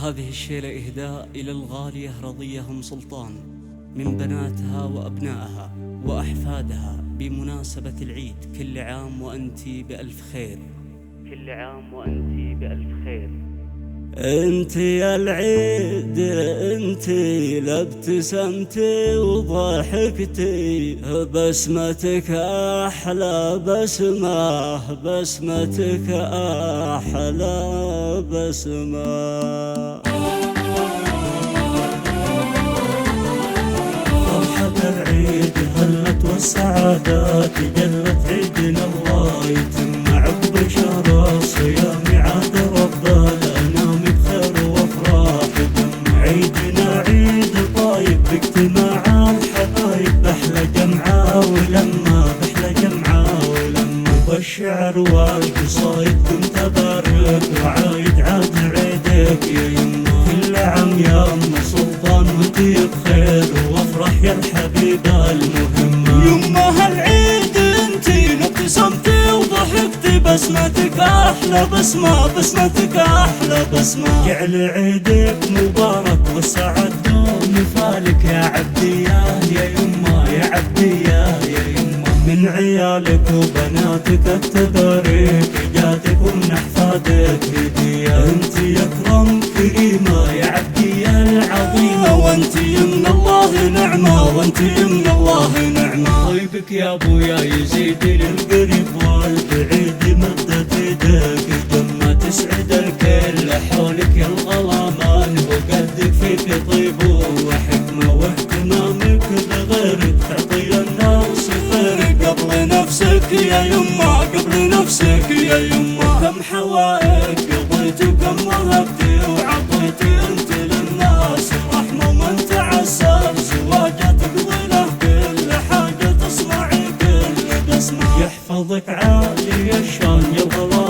هذه الشيلة إهداء إلى الغالية رضية أم سلطان من بناتها وأبنائها وأحفادها بمناسبة العيد. كل عام وأنتي بألف خير، كل عام وأنتي بألف خير. انتي يا العيد انتي لابتسمتي وضحكتي، بسمتك احلى بسمة، بسمتك احلى بسمة. فرحة العيد هلت والسعادات جلت، عيدنا الله يتم عقب شهر الصيام، عاد رب الانام بخير وافراح دم. عيدنا عيد طايب باجتماع الحبايب، بحلى جمعة ولما، بحلى جمعة ولما. والشعر والقصايد كنت ابارك وعايد، عاد عيدك يا يما. كل عام يا ام سلطان وانتي بخير وافرح يا الحبيبة المهمة. يما هالعيد انتي ابتسمتي وضحكتي، بسمتك احلى بسمة، بسمتك احلى بسمة. جعل عيدك مبارك والسعد دوم فالك يا عبدية يا يما، يا عبدية يا يما. من عيالك وبناتك التباريك جاتك ومن احفادك هدية. انتي اكرم كريمة يا عبدية العظيمة، وانتي من الله نعمة، وانتي من الله نعمة. طيبك يا ابويا يزيد للقريب والبعيد، مدت يدك جمة تسعد الكل حولك يا الغلامان، وقدك فيك طيب وحكمة واهتمامك بغيرك، تعطي الناس خيرك قبل نفسك يا يما، قبل نفسك يا يما. كم حوائج قضيت وكم وهبتي وعطيتي انت للناس رحمة، ومن تعسر زواجة تقضي له كل حاجة، تصنعي كل بسمة. يحفظك عالي الشان يا الغلا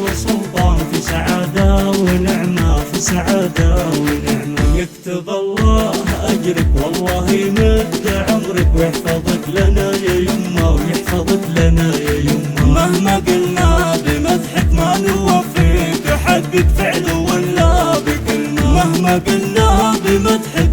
وسلطان، في سعادة ونعمة، في سعادة ونعمة. يكتب الله أجرك والله يمد عمرك، ويحفظك لنا يا يما، ويحفظك لنا يا يما. مهما قلنا بمدحك ما نوفيك حقك فعل ولا بكلمة، مهما قلنا بمدحك